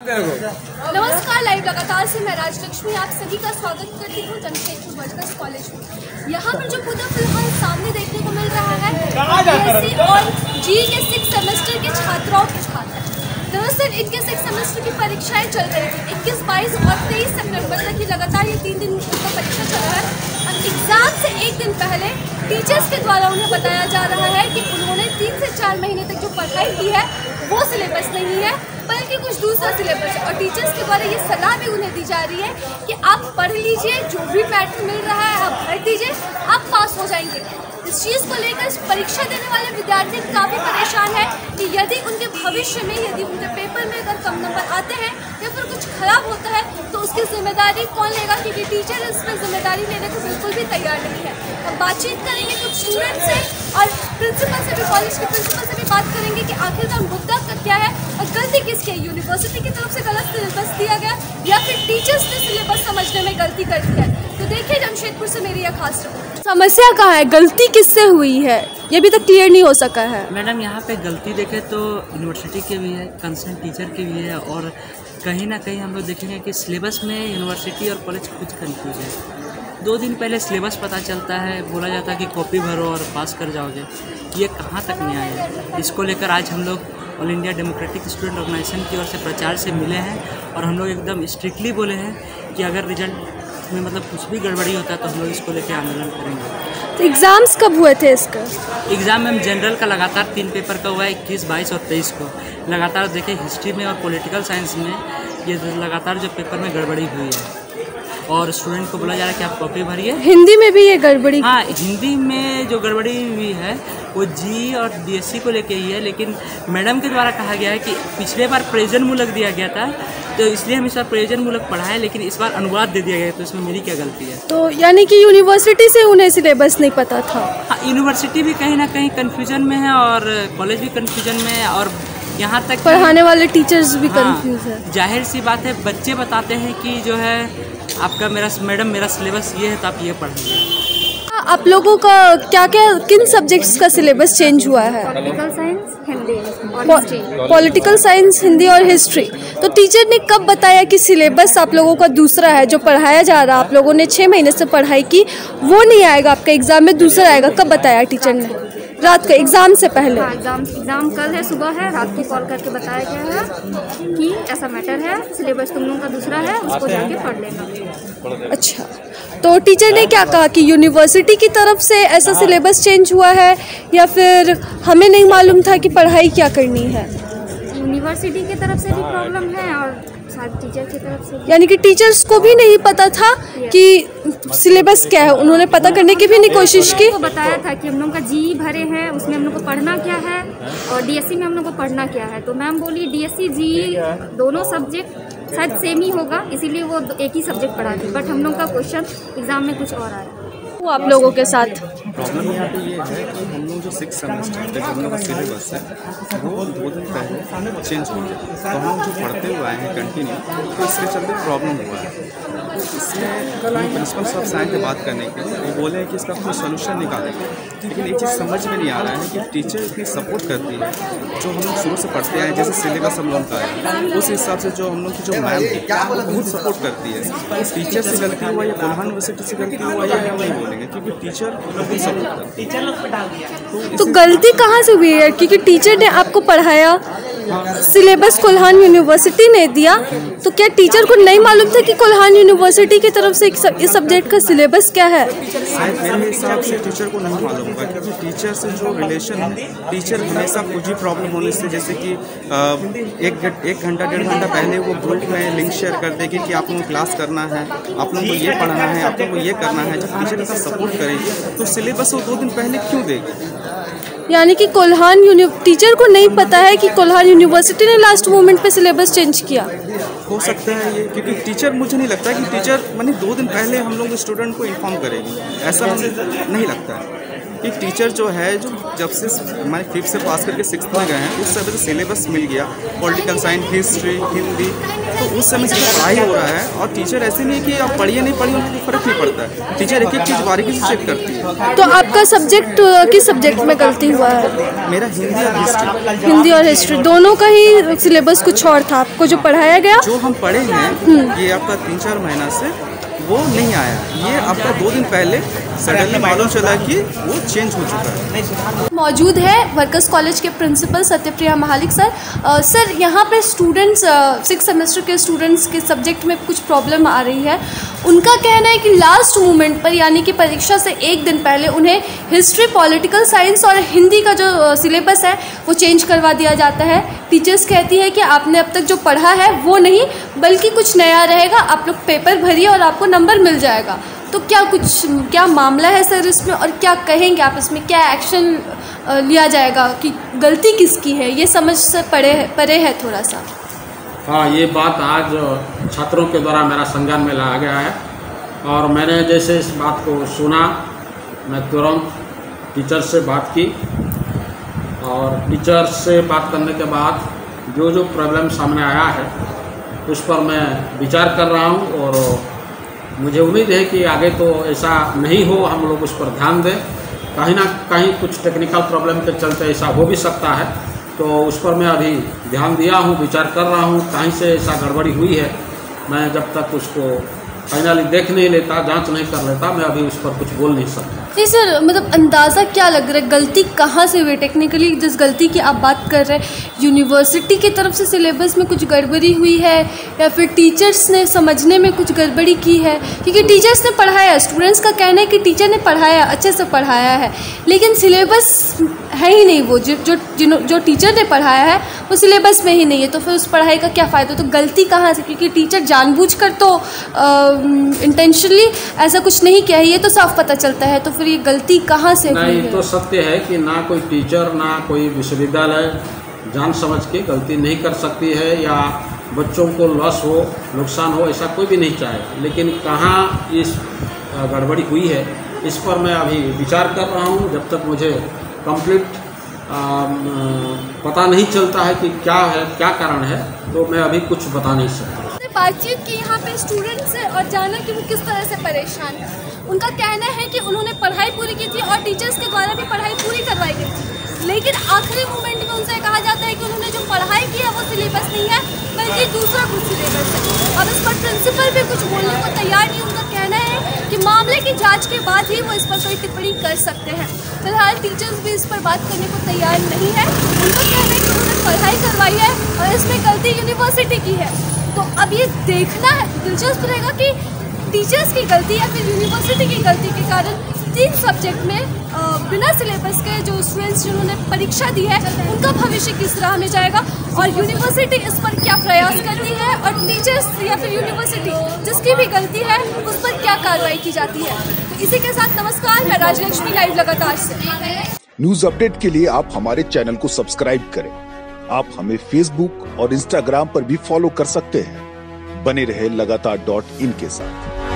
नमस्कार, लाइव लगातार से मैं राजलक्ष्मी आप सभी का स्वागत करती हूँ जमशेदपुर वर्ल्ड कॉलेज में। यहाँ पर जो खुदा फिलहाल सामने देखने को मिल रहा है बीएससी और जी के 6 सेमेस्टर के छात्राओं के छात्र। दरअसल इनके 6 सेमेस्टर की परीक्षाएं चल रही थी 21, 22 और 23 सितंबर तक। ये लगातार ये 3 दिन का परीक्षा चल रहा है। एग्जाम से एक दिन पहले टीचर्स के द्वारा उन्हें बताया जा रहा है कि उन्होंने 3 से 4 महीने तक जो पढ़ाई की है वो सिलेबस नहीं है बल्कि कुछ दूसरा सिलेबस है। और टीचर्स के द्वारा ये सलाह भी उन्हें दी जा रही है कि आप पढ़ लीजिए, जो भी पैटर्न मिल रहा है आप भर दीजिए, आप पास हो जाएंगे। इस चीज़ को लेकर परीक्षा देने वाले विद्यार्थी काफ़ी परेशान है कि यदि उनके भविष्य में यदि उनके पेपर में अगर कम नंबर आते हैं या फिर कुछ खराब होता है तो उसकी जिम्मेदारी कौन लेगा, क्योंकि टीचर इसमें जिम्मेदारी लेने को बिल्कुल भी तैयार नहीं है। हम बातचीत करेंगे कुछ स्टूडेंट से और प्रिंसिपल से भी, कॉलेज के प्रिंसिपल से भी बात करेंगे कि आखिरकार मुद्दा क्या है और गलती किसकी है। यूनिवर्सिटी की तरफ से गलत सिलेबस दिया गया या फिर टीचर्स ने सिलेबस समझने में गलती कर दी है। तो देखिए जमशेदपुर से मेरी यह खास रिपोर्ट। समस्या कहाँ है, गलती किससे हुई है, ये भी तक क्लियर नहीं हो सका है। मैडम यहाँ पे गलती देखें तो यूनिवर्सिटी की भी है, कंसर्न टीचर की भी है, और कहीं ना कहीं हम लोग देखेंगे कि सिलेबस में यूनिवर्सिटी और कॉलेज कुछ कंफ्यूज है। 2 दिन पहले सिलेबस पता चलता है, बोला जाता है कि कॉपी भरो और पास कर जाओगे। ये कहाँ तक न्याय है। इसको लेकर आज हम लोग all India democratic student organisation की ओर से प्रचार से मिले हैं और हम लोग एकदम स्ट्रिक्टली बोले हैं कि अगर रिजल्ट में मतलब कुछ भी गड़बड़ी होता है तो हम लोग इसको लेकर आंदोलन करेंगे। तो एग्ज़ाम्स कब हुए थे इसका? एग्ज़ाम में जनरल का लगातार 3 पेपर का हुआ है, 21, 22 और 23 को। लगातार देखें हिस्ट्री में और पॉलिटिकल साइंस में ये लगातार जो पेपर में गड़बड़ी हुई है और स्टूडेंट को बोला जा रहा है कि आप कॉपी भरिए। हिंदी में भी ये गड़बड़ी? हाँ, हिंदी में जो गड़बड़ी हुई है वो जी और डीएससी को लेके ही है, लेकिन मैडम के द्वारा कहा गया है कि पिछले बार प्रयोजन मूलक दिया गया था तो इसलिए हम इस बार प्रयोजन मूलक पढ़ाए, लेकिन इस बार अनुवाद दे दिया गया, तो इसमें मेरी क्या गलती है। तो यानी कि यूनिवर्सिटी से उन्हें सिलेबस नहीं पता था? हाँ, यूनिवर्सिटी भी कहीं ना कहीं कन्फ्यूजन में है और कॉलेज भी कन्फ्यूजन में है और यहाँ तक पढ़ाने वाले टीचर्स भी कंफ्यूज है। जाहिर सी बात है, बच्चे बताते हैं कि जो है आपका मैडम मेरा सिलेबस ये है तो आप ये पढ़ेंगे। आप लोगों का क्या क्या किन सब्जेक्ट्स का सिलेबस चेंज हुआ है? पॉलिटिकल साइंस, हिंदी और हिस्ट्री। पॉलिटिकल साइंस, हिंदी और हिस्ट्री। तो टीचर ने कब बताया कि सिलेबस आप लोगों का दूसरा है, जो पढ़ाया जा रहा आप लोगों ने 6 महीने से पढ़ाई की वो नहीं आएगा, आपका एग्जाम में दूसरा आएगा? कब बताया टीचर ने? रात को एग्जाम से पहले? हाँ, एग्जाम कल है, सुबह है, रात को कॉल करके बताया गया है कि ऐसा मैटर है, सिलेबस तुम लोगों का दूसरा है, उसको जाके पढ़ लेना। अच्छा, तो टीचर ने क्या कहा कि यूनिवर्सिटी की तरफ से ऐसा सिलेबस चेंज हुआ है या फिर हमें नहीं मालूम था कि पढ़ाई क्या करनी है? यूनिवर्सिटी की तरफ से भी प्रॉब्लम है और साथ टीचर की तरफ से, यानी कि टीचर्स को भी नहीं पता था कि सिलेबस क्या है, उन्होंने पता करने की भी नहीं कोशिश की? को बताया था कि हम लोग का जी भरे हैं, उसमें हम लोग को पढ़ना क्या है और डीएससी में हम लोग को पढ़ना क्या है। तो मैम बोली डीएससी जी दोनों सब्जेक्ट शायद सेम ही होगा, इसीलिए वो एक ही सब्जेक्ट पढ़ा दी, बट हम लोग का क्वेश्चन एग्जाम में कुछ और आया। वो आप लोगों के साथ प्रॉब्लम यहाँ पे ये है कि हम लोग जो 6 सेमेस्टर तक हम लोग का सिलेबस है वो 2 दिन पहले चेंज हो गया, तो हम जो पढ़ते हुए आए हैं कंटिन्यू, तो इसके चलते प्रॉब्लम हुआ है। इसमें हम प्रिंसिपल साहब से आए थे बात करने के लिए, वो बोले कि इसका कोई सोल्यूशन निकालेंगे, लेकिन एक चीज़ समझ में नहीं आ रहा है कि टीचर इतनी सपोर्ट करती है, जो हम लोग शुरू से पढ़ते आए जैसे सिलेबस हम लोग का है उस हिसाब से जो हम लोग की जो मैम थी वो बहुत सपोर्ट करती है। टीचर से गलती हुआ या कोल्हान यूनिवर्सिटी से गलती हुआ ये हम नहीं बोलेंगे, क्योंकि टीचर बहुत सपोर्ट करती है। तो गलती कहाँ से हुई है? क्योंकि टीचर ने आपको पढ़ाया, सिलेबस कोल्हान यूनिवर्सिटी ने दिया, तो क्या टीचर को नहीं मालूम था कि कोल्हान यूनिवर्सिटी की तरफ से इस सब्जेक्ट का सिलेबस क्या है? शायद मेरे हिसाब से टीचर को नहीं मालूम होगा, क्योंकि टीचर से जो रिलेशन है, टीचर हमेशा कुछ भी प्रॉब्लम होने से, जैसे कि 1 घंटा 1.5 घंटा पहले वो ग्रुप में लिंक शेयर कर देगी कि आप लोगों को क्लास करना है, आप लोगों को ये पढ़ना है, आप लोगों को ये करना है। जब टीचर ऐसा सपोर्ट करेगी तो सिलेबस वो 2 दिन पहले क्यों देगी? यानी कि टीचर को नहीं पता है कि कोल्हान यूनिवर्सिटी ने लास्ट मोमेंट पे सिलेबस चेंज किया? हो सकता है ये, क्योंकि टीचर, मुझे नहीं लगता कि टीचर माने 2 दिन पहले हम लोग स्टूडेंट को इन्फॉर्म करेगी, ऐसा मुझे नहीं लगता है। कि टीचर जो है जो जब से हमारे 5th से पास करके 6th में गए हैं उस समय से सिलेबस मिल गया, पॉलिटिकल साइंस, हिस्ट्री, हिंदी, तो उस समय से पढ़ाई हो रहा है। और टीचर ऐसे नहीं कि आप पढ़िए नहीं पढ़िए उनको फर्क नहीं पड़ता है, टीचर एक एक चीज़ बारीकी से चेक करती है। तो आपका सब्जेक्ट किस सब्जेक्ट में गलती हुआ है? मेरा हिंदी और हिस्ट्री। हिंदी और हिस्ट्री दोनों का ही सिलेबस कुछ और था, आपको जो पढ़ाया गया जो हम पढ़े हैं ये आपका 3-4 महीना से वो नहीं आया, ये आपका 2 दिन पहले सडनली मालूम चला कि वो चेंज हो चुका है। मौजूद है वर्कर्स कॉलेज के प्रिंसिपल सत्यप्रिया महालिक सर। सर यहाँ पे स्टूडेंट्स 6th सेमेस्टर के स्टूडेंट्स के सब्जेक्ट में कुछ प्रॉब्लम आ रही है। उनका कहना है कि लास्ट मोमेंट पर यानी कि परीक्षा से 1 दिन पहले उन्हें हिस्ट्री, पॉलिटिकल साइंस और हिंदी का जो सिलेबस है वो चेंज करवा दिया जाता है। टीचर्स कहती है कि आपने अब तक जो पढ़ा है वो नहीं बल्कि कुछ नया रहेगा, आप लोग पेपर भरिए और आपको नंबर मिल जाएगा। तो क्या मामला है सर इसमें, और क्या कहेंगे आप इसमें, क्या एक्शन लिया जाएगा कि गलती किसकी है, ये समझ से परे है थोड़ा सा। हाँ, ये बात आज छात्रों के द्वारा मेरा संज्ञान में लाया गया है और मैंने जैसे इस बात को सुना मैं तुरंत टीचर से बात की और टीचर से बात करने के बाद जो प्रॉब्लम सामने आया है उस पर मैं विचार कर रहा हूँ और मुझे उम्मीद है कि आगे तो ऐसा नहीं हो, हम लोग उस पर ध्यान दें। कहीं ना कहीं कुछ टेक्निकल प्रॉब्लम के चलते ऐसा हो भी सकता है, तो उस पर मैं अभी ध्यान दिया हूँ, विचार कर रहा हूँ। कहीं से ऐसा गड़बड़ी हुई है, मैं जब तक उसको फाइनली देख नहीं लेता, जांच नहीं कर लेता, मैं अभी उस पर कुछ बोल नहीं सकता। नहीं सर, मतलब अंदाज़ा क्या लग रहा है गलती कहाँ से हुई टेक्निकली? जिस गलती की आप बात कर रहे हैं, यूनिवर्सिटी की तरफ से सिलेबस में कुछ गड़बड़ी हुई है या फिर टीचर्स ने समझने में कुछ गड़बड़ी की है? क्योंकि टीचर्स ने पढ़ाया, स्टूडेंट्स का कहना है कि टीचर ने पढ़ाया, अच्छे से पढ़ाया है, लेकिन सिलेबस है ही नहीं, वो जो टीचर ने पढ़ाया है वो सिलेबस में ही नहीं है, तो फिर उस पढ़ाई का क्या फ़ायदा? तो गलती कहाँ से? क्योंकि टीचर जानबूझकर तो इंटेंशनली ऐसा कुछ नहीं किया है, ये तो साफ पता चलता है, तो फिर ये गलती कहाँ से हुई है? नहीं, तो सत्य है कि ना कोई टीचर ना कोई विश्वविद्यालय जान समझ के गलती नहीं कर सकती है या बच्चों को लॉस हो, नुकसान हो, ऐसा कोई भी नहीं चाहे। लेकिन कहाँ इस गड़बड़ी हुई है इस पर मैं अभी विचार कर रहा हूँ। जब तक मुझे कंप्लीट पता नहीं चलता है कि क्या है, क्या कारण है, तो मैं अभी कुछ बता नहीं सकता। बातचीत की यहाँ पे स्टूडेंट से और जाना कि वो किस तरह से परेशान है। उनका कहना है कि उन्होंने पढ़ाई पूरी की थी और टीचर्स के द्वारा भी पढ़ाई पूरी करवाई गई थी, लेकिन आखिरी मोमेंट में उनसे कहा जाता है कि उन्होंने जो पढ़ाई की है वो सिलेबस नहीं है बल्कि दूसरा कुछ सिलेबस है। और इस पर प्रिंसिपल भी कुछ बोलने को तैयार नहीं। उनका कहना है कि मामले की जांच के बाद ही वो इस पर कोई टिप्पणी कर सकते हैं। फिलहाल टीचर्स भी इस पर बात करने को तैयार नहीं है। उनका कहना है कि उन्होंने पढ़ाई करवाई है और इसमें गलती यूनिवर्सिटी की है। तो अब ये देखना है, दिलचस्प रहेगा कि टीचर्स की गलती या फिर यूनिवर्सिटी की गलती के कारण 3 सब्जेक्ट में बिना सिलेबस के जो स्टूडेंट्स जिन्होंने परीक्षा दी है उनका भविष्य किस राह में जाएगा और यूनिवर्सिटी इस पर क्या प्रयास करती है और टीचर्स या फिर यूनिवर्सिटी जिसकी भी गलती है उस पर क्या कार्रवाई की जाती है। तो इसी के साथ नमस्कार, मैं राजलक्ष्मी लाइव लगातार से। न्यूज अपडेट के लिए आप हमारे चैनल को सब्सक्राइब करें। आप हमें फेसबुक और इंस्टाग्राम पर भी फॉलो कर सकते हैं। बने रहे लगातार.in के साथ।